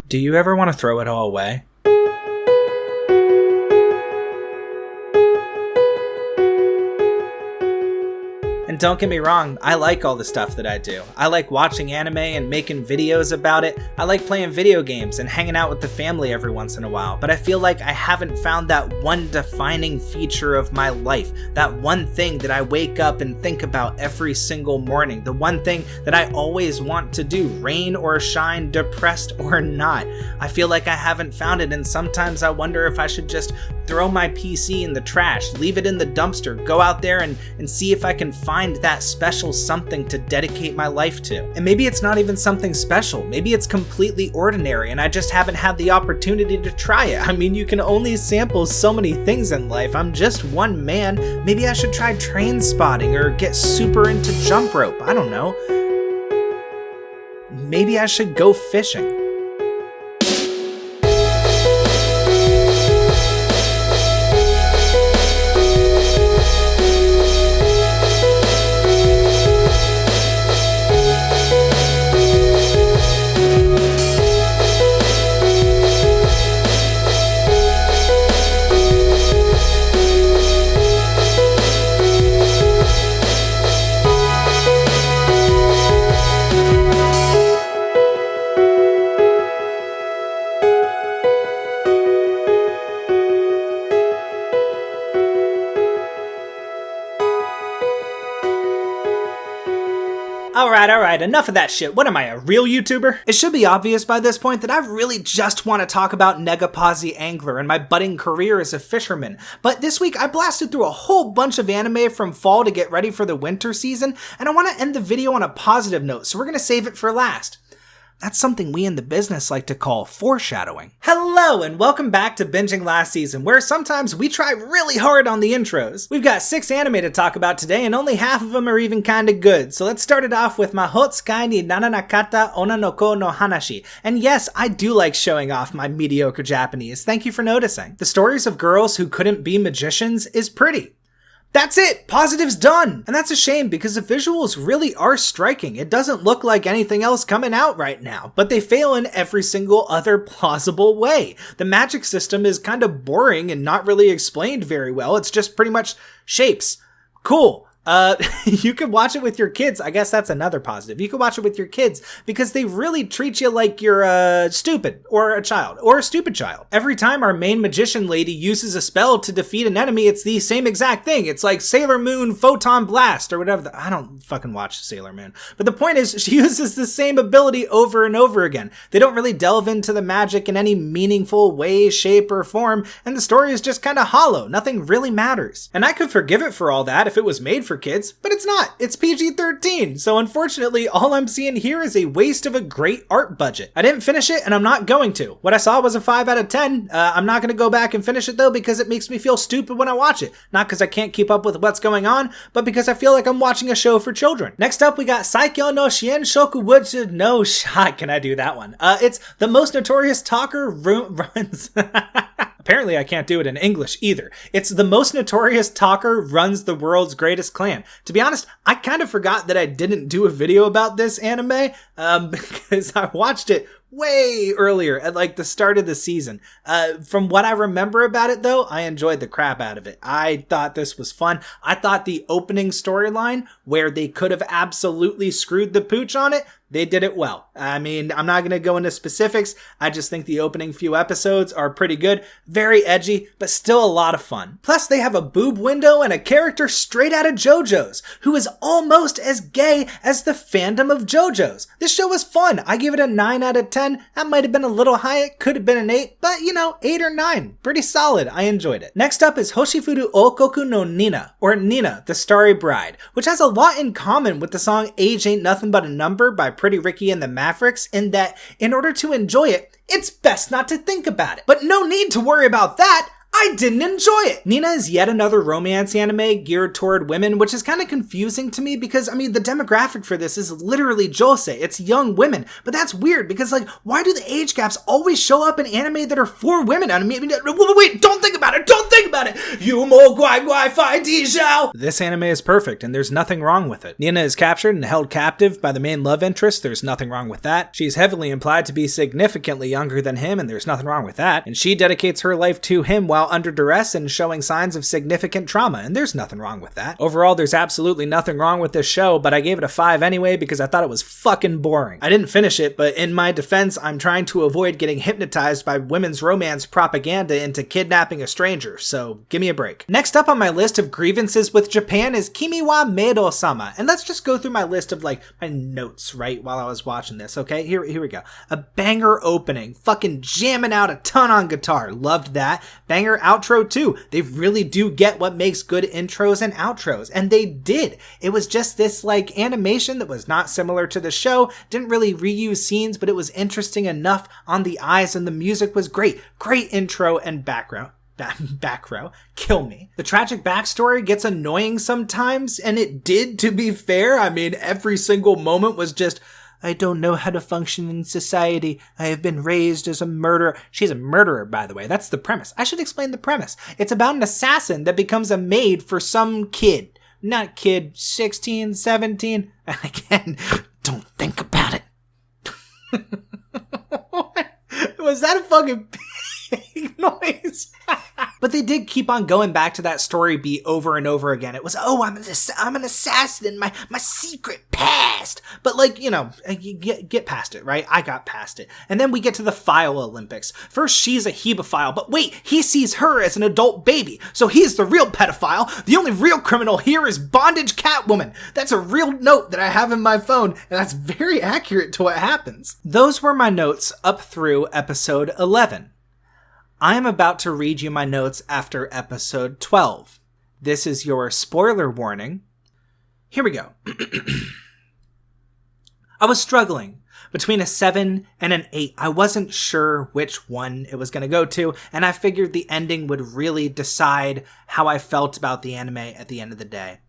Do you ever want to throw it all away? And don't get me wrong, I like all the stuff that I do. I like watching anime and making videos about it. I like playing video games and hanging out with the family every once in a while. But I feel like I haven't found that one defining feature of my life. That one thing that I wake up and think about every single morning. The one thing that I always want to do, rain or shine, depressed or not. I feel like I haven't found it, and sometimes I wonder if I should just throw my PC in the trash, leave it in the dumpster, go out there and see if I can find that special something to dedicate my life to. And maybe it's not even something special. Maybe it's completely ordinary and I just haven't had the opportunity to try it. I mean, you can only sample so many things in life. I'm just one man. Maybe I should try train spotting or get super into jump rope. I don't know. Maybe I should go fishing. Alright, enough of that shit. What am I, a real YouTuber? It should be obvious by this point that I really just want to talk about Negapazi Angler and my budding career as a fisherman. But this week I blasted through a whole bunch of anime from fall to get ready for the winter season, and I want to end the video on a positive note, so we're going to save it for last. That's something we in the business like to call foreshadowing. Hello and welcome back to Binging Last Season, where sometimes we try really hard on the intros. We've got 6 anime to talk about today and only half of them are even kinda good. So let's start it off with Mahotki Nana Nohani no Hanashi. And yes, I do like showing off my mediocre Japanese. Thank you for noticing. The stories of girls who couldn't be magicians is pretty. That's it! Positive's done! And that's a shame because the visuals really are striking. It doesn't look like anything else coming out right now, but they fail in every single other plausible way. The magic system is kind of boring and not really explained very well. It's just pretty much shapes. Cool. You could watch it with your kids. I guess that's another positive. You could watch it with your kids because they really treat you like you're stupid or a child or a stupid child. Every time our main magician lady uses a spell to defeat an enemy, it's the same exact thing. It's like Sailor Moon Photon Blast or whatever. I don't fucking watch Sailor Moon. But the point is she uses the same ability over and over again. They don't really delve into the magic in any meaningful way, shape, or form, and the story is just kind of hollow. Nothing really matters. And I could forgive it for all that if it was made for kids, but it's not. It's PG-13, so unfortunately all I'm seeing here is a waste of a great art budget. I didn't finish it and I'm not going to. What I saw was a 5 out of 10. I'm not going to go back and finish it though because it makes me feel stupid when I watch it. Not because I can't keep up with what's going on, but because I feel like I'm watching a show for children. Next up we got Saikyo no Shien Shoku Wutsu no Shai. Can I do that one? It's the Most Notorious Talker runs... Apparently I can't do it in English either. It's the Most Notorious Talker runs the world's greatest clan. To be honest, I kind of forgot that I didn't do a video about this anime because I watched it way earlier at like the start of the season. From what I remember about it though, I enjoyed the crap out of it. I thought this was fun. I thought the opening storyline where they could have absolutely screwed the pooch on it, they did it well. I mean, I'm not going to go into specifics. I just think the opening few episodes are pretty good, very edgy, but still a lot of fun. Plus, they have a boob window and a character straight out of JoJo's, who is almost as gay as the fandom of JoJo's. This show was fun. I give it a 9 out of 10. That might have been a little high. It could have been an 8, but 8 or 9. Pretty solid. I enjoyed it. Next up is Hoshifuru Okoku no Nina, or Nina, the Starry Bride, which has a lot in common with the song Age Ain't Nothing But a Number by Pretty Ricky and the Mavericks in that in order to enjoy it, it's best not to think about it. But no need to worry about that. I didn't enjoy it. Nina is yet another romance anime geared toward women, which is kind of confusing to me because, I mean, the demographic for this is literally josei. It's young women. But that's weird because, like, why do the age gaps always show up in anime that are for women? I mean, wait, don't think about it. Don't think about it. You mo guai guai fi di zhao. This anime is perfect and there's nothing wrong with it. Nina is captured and held captive by the main love interest. There's nothing wrong with that. She's heavily implied to be significantly younger than him and there's nothing wrong with that. And she dedicates her life to him while under duress and showing signs of significant trauma, and there's nothing wrong with that. Overall, there's absolutely nothing wrong with this show, but I gave it a 5 anyway because I thought it was fucking boring. I didn't finish it, but in my defense, I'm trying to avoid getting hypnotized by women's romance propaganda into kidnapping a stranger, so give me a break. Next up on my list of grievances with Japan is Kimwa Medo Sama, and let's just go through my list of, like, my notes, right, while I was watching this, okay? Here we go. A banger opening, fucking jamming out a ton on guitar, loved that. Banger outro too. They really do get what makes good intros and outros, and they did. It was just this, like, animation that was not similar to the show, didn't really reuse scenes, but it was interesting enough on the eyes, and the music was great. Great intro and background. Back row. Kill me. The tragic backstory gets annoying sometimes, and it did, to be fair. I mean, every single moment was just, I don't know how to function in society. I have been raised as a murderer. She's a murderer, by the way. That's the premise. I should explain the premise. It's about an assassin that becomes a maid for some kid. Not kid, 16, 17. Again, don't think about it. Was that a fucking pig noise? But they did keep on going back to that story beat over and over again. It was, oh, I'm an assassin in my secret past. But, like, you know, get past it, right? I got past it. And then we get to the File Olympics. First, she's a hebephile, but wait, he sees her as an adult baby. So he's the real pedophile. The only real criminal here is bondage Catwoman. That's a real note that I have in my phone, and that's very accurate to what happens. Those were my notes up through episode 11. I am about to read you my notes after episode 12. This is your spoiler warning. Here we go. I was struggling between a 7 and an 8. I wasn't sure which one it was going to go to, and I figured the ending would really decide how I felt about the anime at the end of the day.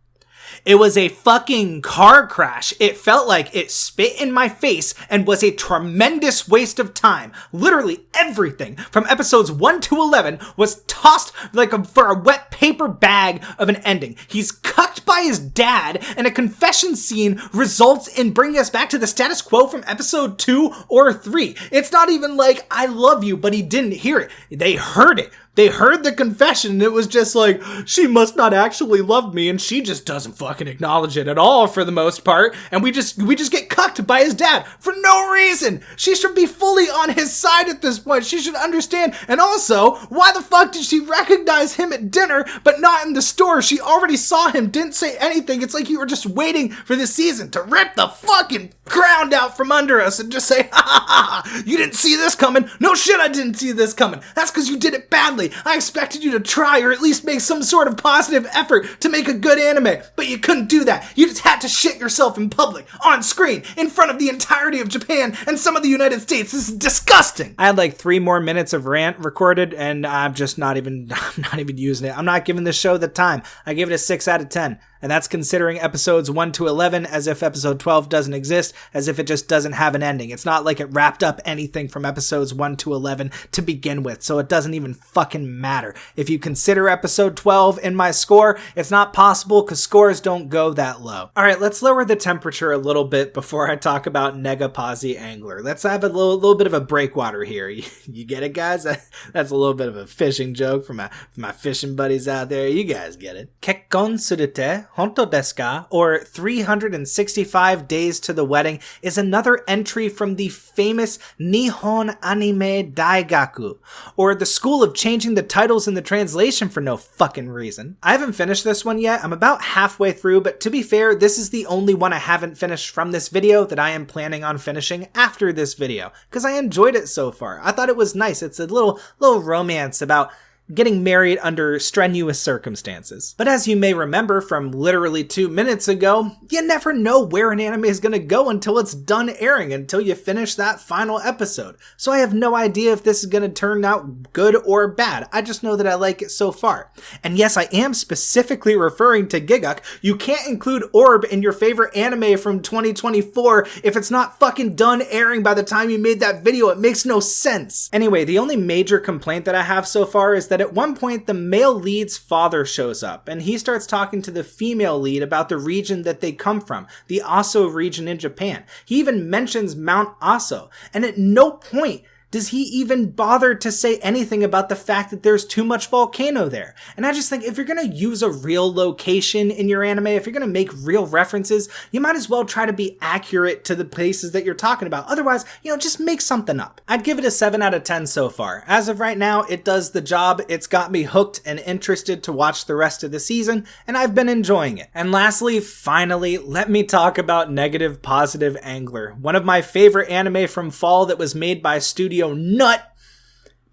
It was a fucking car crash. It felt like it spit in my face and was a tremendous waste of time. Literally everything from episodes 1 to 11 was tossed for a wet paper bag of an ending. He's cucked by his dad, and a confession scene results in bringing us back to the status quo from episode 2 or 3. It's not even like, I love you, but he didn't hear it. They heard it. They heard the confession, and it was just like, she must not actually love me, and she just doesn't fucking acknowledge it at all for the most part, and we just get cucked by his dad for no reason. She should be fully on his side at this point. She should understand. And also, why the fuck did she recognize him at dinner, but not in the store? She already saw him, didn't say anything. It's like you were just waiting for the season to rip the fucking ground out from under us and just say, ha ha ha, you didn't see this coming. No shit, I didn't see this coming. That's because you did it badly. I expected you to try or at least make some sort of positive effort to make a good anime, but you couldn't do that. You just had to shit yourself in public, on screen, in front of the entirety of Japan and some of the United States. This is disgusting. I had like 3 more minutes of rant recorded, and I'm not even using it. I'm not giving this show the time. I give it a 6 out of 10. And that's considering episodes 1 to 11 as if episode 12 doesn't exist, as if it just doesn't have an ending. It's not like it wrapped up anything from episodes 1 to 11 to begin with, so it doesn't even fucking matter. If you consider episode 12 in my score, it's not possible because scores don't go that low. Alright, let's lower the temperature a little bit before I talk about Negapazi Angler. Let's have a little bit of a breakwater here. You get it, guys? That's a little bit of a fishing joke for my fishing buddies out there. You guys get it. Kekkon surute Honto desu ka, or 365 Days to the Wedding, is another entry from the famous Nihon Anime Daigaku, or the school of changing the titles in the translation for no fucking reason. I haven't finished this one yet. I'm about halfway through, but to be fair, this is the only one I haven't finished from this video that I am planning on finishing after this video, because I enjoyed it so far. I thought it was nice. It's a little romance about getting married under strenuous circumstances. But as you may remember from literally 2 minutes ago, you never know where an anime is going to go until it's done airing, until you finish that final episode. So I have no idea if this is going to turn out good or bad. I just know that I like it so far. And yes, I am specifically referring to Giguk. You can't include Orb in your favorite anime from 2024 if it's not fucking done airing by the time you made that video. It makes no sense. Anyway, the only major complaint that I have so far is that at one point the male lead's father shows up and he starts talking to the female lead about the region that they come from, the Aso region in Japan. He even mentions Mount Aso, and at no point does he even bother to say anything about the fact that there's too much volcano there? And I just think if you're going to use a real location in your anime, if you're going to make real references, you might as well try to be accurate to the places that you're talking about. Otherwise, just make something up. I'd give it a 7 out of 10 so far. As of right now, it does the job. It's got me hooked and interested to watch the rest of the season, and I've been enjoying it. And lastly, finally, let me talk about Negative Positive Angler, one of my favorite anime from fall that was made by Studio Nut.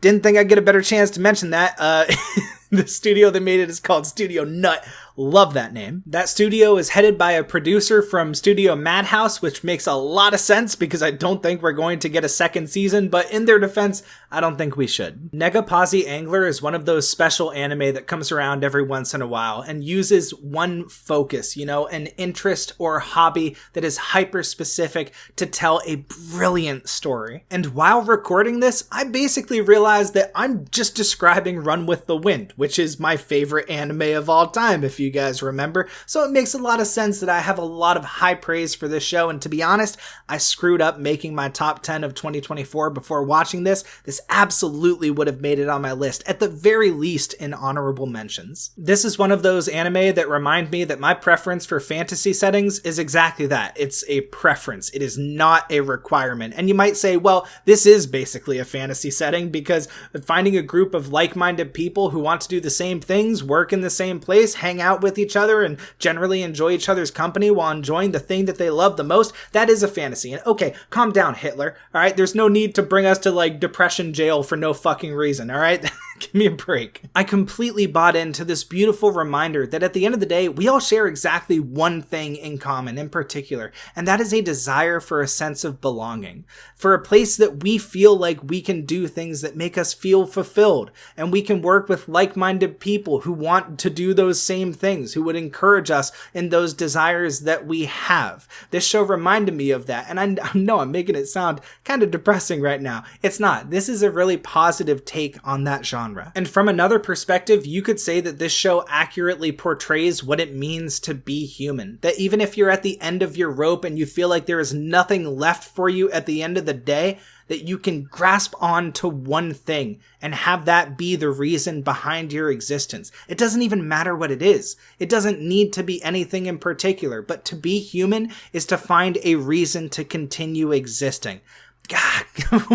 Didn't think I'd get a better chance to mention that. The studio that made it is called Studio Nut. Love that name. That studio is headed by a producer from Studio Madhouse, which makes a lot of sense because I don't think we're going to get a second season, but in their defense, I don't think we should. Negapazi Angler is one of those special anime that comes around every once in a while and uses one focus, an interest or hobby that is hyper specific to tell a brilliant story. And while recording this, I basically realized that I'm just describing Run with the Wind, which is my favorite anime of all time, if you guys remember. So it makes a lot of sense that I have a lot of high praise for this show, and to be honest, I screwed up making my top 10 of 2024 before watching this. This absolutely would have made it on my list, at the very least in honorable mentions. This is one of those anime that remind me that my preference for fantasy settings is exactly that. It's a preference. It is not a requirement. And you might say, well, this is basically a fantasy setting because finding a group of like-minded people who want to do the same things, work in the same place, hang out with each other, and generally enjoy each other's company while enjoying the thing that they love the most, that is a fantasy. And okay, calm down, Hitler. All right, there's no need to bring us to depression jail for no fucking reason. All right, give me a break. I completely bought into this beautiful reminder that at the end of the day, we all share exactly one thing in common in particular, and that is a desire for a sense of belonging, for a place that we feel like we can do things that make us feel fulfilled, and we can work with like-minded people who want to do those same things, who would encourage us in those desires that we have. This show reminded me of that, and I know I'm making it sound kind of depressing right now. It's not. This is a really positive take on that genre. And from another perspective, you could say that this show accurately portrays what it means to be human. That even if you're at the end of your rope and you feel like there is nothing left for you at the end of the day, that you can grasp on to one thing and have that be the reason behind your existence. It doesn't even matter what it is. It doesn't need to be anything in particular, but to be human is to find a reason to continue existing. God,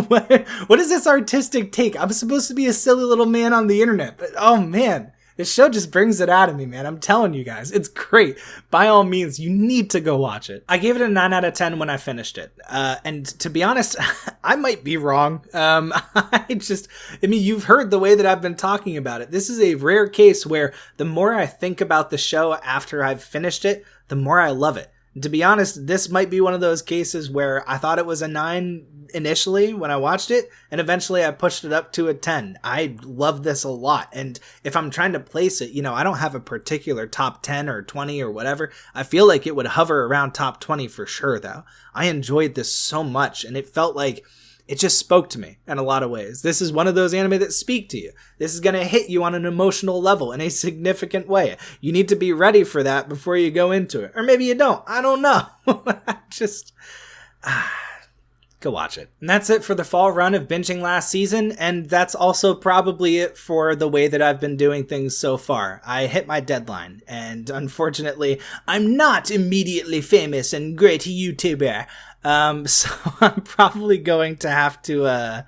what is this artistic take? I'm supposed to be a silly little man on the internet, but oh man, this show just brings it out of me, man. I'm telling you guys, it's great. By all means, you need to go watch it. I gave it a 9 out of 10 when I finished it. And to be honest, I might be wrong. You've heard the way that I've been talking about it. This is a rare case where the more I think about the show after I've finished it, the more I love it. To be honest, this might be one of those cases where I thought it was a 9 initially when I watched it, and eventually I pushed it up to a 10. I love this a lot, and if I'm trying to place it, I don't have a particular top 10 or 20 or whatever. I feel like it would hover around top 20 for sure, though. I enjoyed this so much, and it felt like it just spoke to me in a lot of ways. This is one of those anime that speak to you. This is going to hit you on an emotional level in a significant way. You need to be ready for that before you go into it. Or maybe you don't. I don't know. Go watch it. And that's it for the fall run of binging last season, and that's also probably it for the way that I've been doing things so far. I hit my deadline, and unfortunately, I'm not immediately famous and great YouTuber. So I'm probably going to have to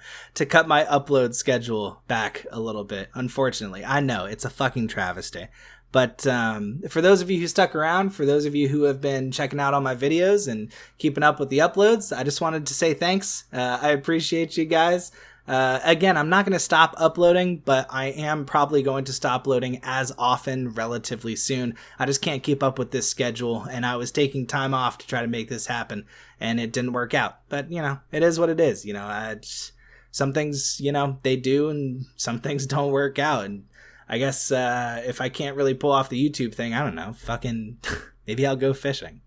cut my upload schedule back a little bit. Unfortunately, I know it's a fucking travesty. But for those of you who stuck around, for those of you who have been checking out all my videos and keeping up with the uploads, I just wanted to say thanks. I appreciate you guys. Again, I'm not going to stop uploading, but I am probably going to stop loading as often relatively soon. I just can't keep up with this schedule, and I was taking time off to try to make this happen, and it didn't work out. But, it is what it is. Some things, they do, and some things don't work out. And I guess if I can't really pull off the YouTube thing, I don't know, fucking maybe I'll go fishing.